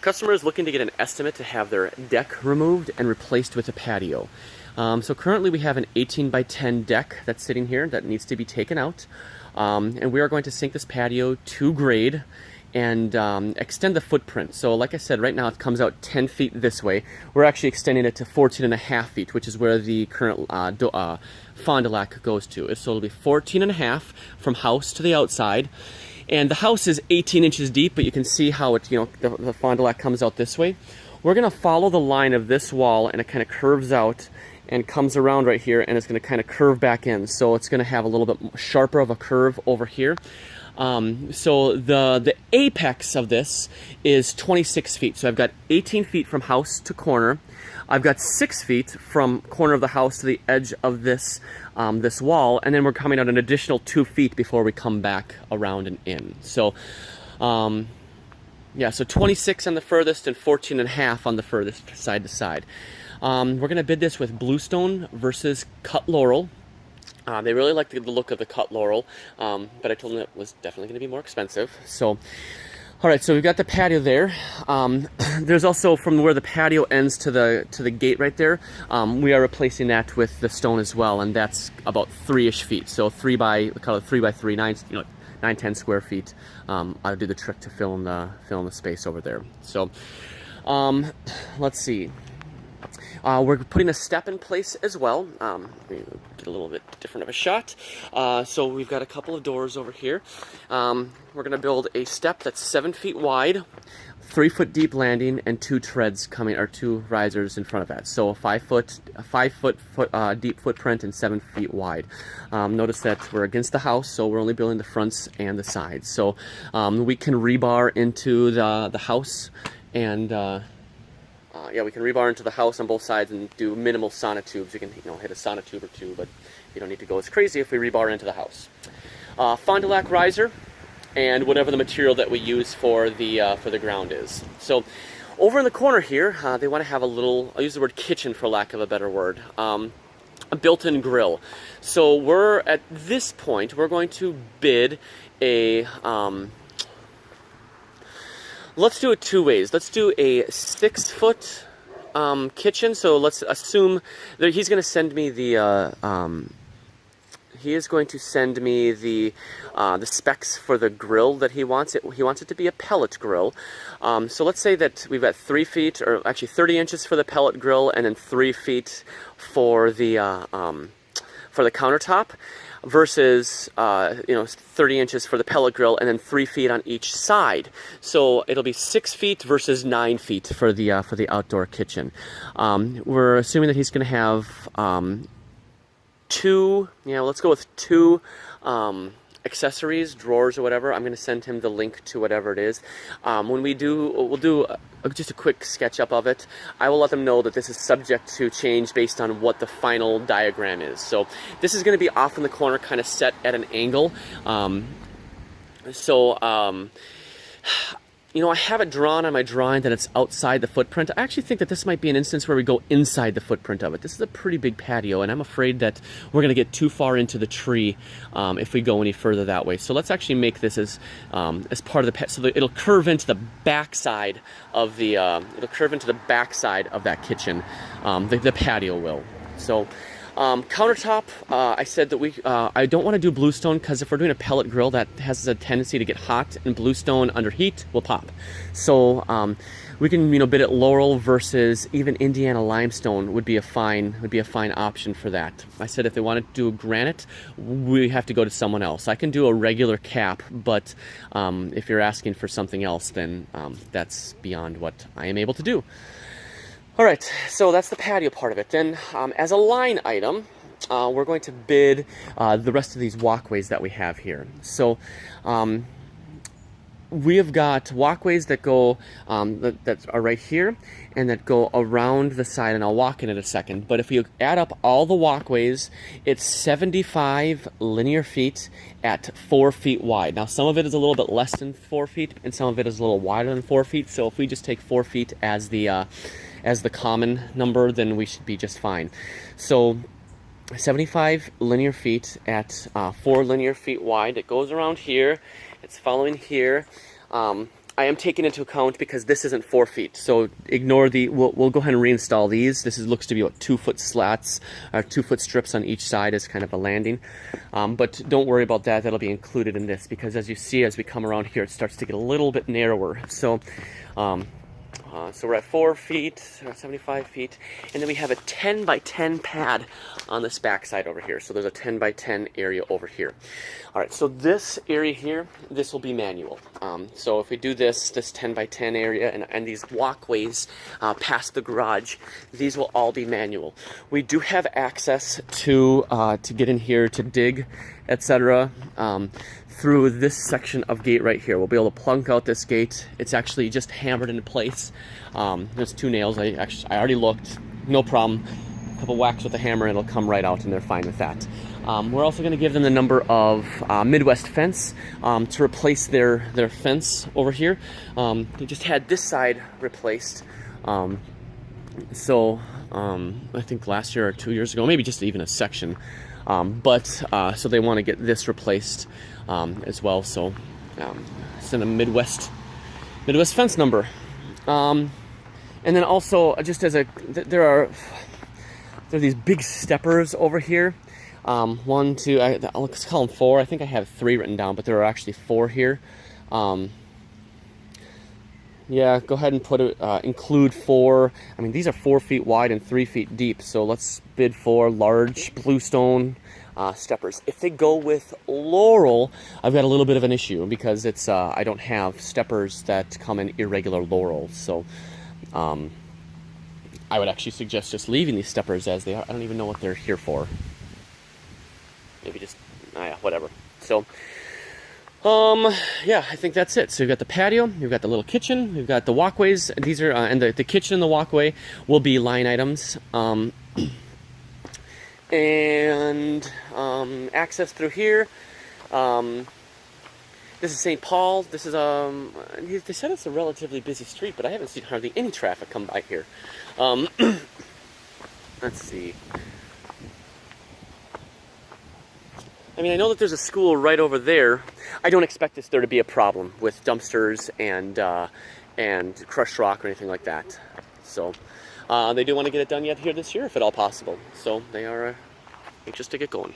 Customer is looking to get an estimate to have their deck removed and replaced with a patio. So currently we have an 18 by 10 deck that's sitting here that needs to be taken out. And we are going to sink this patio to grade and extend the footprint. So like I said, right now it comes out 10 feet this way. We're actually extending it to 14.5 feet, which is where the current Fond du Lac goes to. So it'll be 14.5 from house to the outside. And the house is 18 inches deep, but you can see how it, the Fond du Lac comes out this way. We're gonna follow the line of this wall, and it kind of curves out and comes around right here, and it's gonna kind of curve back in. So it's gonna have a little bit sharper of a curve over here. So the apex of this is 26 feet. So I've got 18 feet from house to corner. I've got 6 feet from corner of the house to the edge of this this wall, and then we're coming out an additional 2 feet before we come back around and in. So, yeah, so 26 on the furthest and 14.5 on the furthest side to side. We're going to bid this with bluestone versus cut laurel. They really like the look of the cut laurel, but I told them it was definitely going to be more expensive. So, all right, so we've got the patio there. There's also, from where the patio ends to the gate right there, we are replacing that with the stone as well, and that's about 3-ish feet. So 3 by 3, 9, 10 square feet. I'll do the trick to fill in the space over there. So, let's see. We're putting a step in place as well. Get a little bit different of a shot. So we've got a couple of doors over here. We're going to build a step that's 7 feet wide, 3 foot deep landing, and 2 treads coming, or 2 risers in front of that. So a 5 foot deep footprint and 7 feet wide. Notice that we're against the house, so we're only building the fronts and the sides. So we can rebar into the house, and yeah, we can rebar into the house on both sides and do minimal sonotubes. You can hit a sonotube or 2, but you don't need to go as crazy if we rebar into the house. Fond du Lac riser, and whatever the material that we use for the ground is. So over in the corner here, they want to have a little, I'll use the word kitchen for lack of a better word, a built-in grill. So we're, at this point, we're going to bid a, let's do it 2 ways. Let's do a 6 foot kitchen. So let's assume that he's going to send me the specs for the grill that he wants. He wants it to be a pellet grill. So let's say that we've got 3 feet, or actually 30 inches for the pellet grill, and then 3 feet for the countertop, versus 30 inches for the pellet grill, and then 3 feet on each side. So it'll be 6 feet versus 9 feet for the outdoor kitchen. We're assuming that he's going to have 2, let's go with 2 accessories, drawers or whatever. I'm going to send him the link to whatever it is. When we'll do just a quick sketch up of it. I will let them know that this is subject to change based on what the final diagram is. So this is going to be off in the corner, kind of set at an angle. I have it drawn on my drawing that it's outside the footprint. I actually think that this might be an instance where we go inside the footprint of it. This is a pretty big patio, and I'm afraid that we're going to get too far into the tree if we go any further that way. So let's actually make this as part of the so that it'll curve into the backside of the that kitchen. The patio will. So. Countertop, I said that I don't want to do bluestone, because if we're doing a pellet grill, that has a tendency to get hot, and bluestone under heat will pop. So we can bid it laurel versus even Indiana limestone would be a fine option for that. I said if they want to do granite, we have to go to someone else. I can do a regular cap, but if you're asking for something else, then that's beyond what I am able to do. All right, so that's the patio part of it. Then, as a line item, we're going to bid the rest of these walkways that we have here. So, we have got walkways that go that are right here, and that go around the side, and I'll walk in a second. But if you add up all the walkways, it's 75 linear feet at 4 feet wide. Now, some of it is a little bit less than 4 feet, and some of it is a little wider than 4 feet. So if we just take 4 feet as the common number, then we should be just fine. So 75 linear feet at 4 linear feet wide. It goes around here. It's following here. I am taking into account because this isn't 4 feet, so ignore the. We'll go ahead and reinstall these. This looks to be about 2-foot slats, 2-foot strips on each side as kind of a landing. But don't worry about that. That'll be included in this because as you see, as we come around here, it starts to get a little bit narrower. So. So we're at 4 feet, 75 feet, and then we have a 10 by 10 pad on this back side over here. So there's a 10 by 10 area over here. All right, so this area here, this will be manual. So if we do this 10 by 10 area and these walkways past the garage, these will all be manual. We do have access to get in here to dig, etc. Through this section of gate right here. We'll be able to plunk out this gate. It's actually just hammered into place. There's 2 nails. I already looked. No problem. A couple whacks with a hammer and it'll come right out and they're fine with that. We're also going to give them the number of Midwest fence to replace their fence over here. They just had this side replaced. So I think last year or 2 years ago, maybe just even a section. So they want to get this replaced as well. So send a Midwest fence number. And then also just as there are these big steppers over here. 1, 2, let's call them 4. I think I have 3 written down, but there are actually 4 here. Yeah, go ahead and put it, include 4. I mean, these are 4 feet wide and 3 feet deep. So let's bid for large bluestone steppers. If they go with laurel, I've got a little bit of an issue because it's I don't have steppers that come in irregular laurel. So I would actually suggest just leaving these steppers as they are. I don't even know what they're here for. Maybe just, yeah, whatever. So. Yeah, I think that's it. So you've got the patio, you've got the little kitchen, you've got the walkways. These are, and the kitchen and the walkway will be line items. Access through here. This is St. Paul. This is, they said it's a relatively busy street, but I haven't seen hardly any traffic come by here. Let's see. I mean, I know that there's a school right over there. I don't expect there to be a problem with dumpsters and crushed rock or anything like that. So they do want to get it done yet here this year, if at all possible. So they are anxious to get going.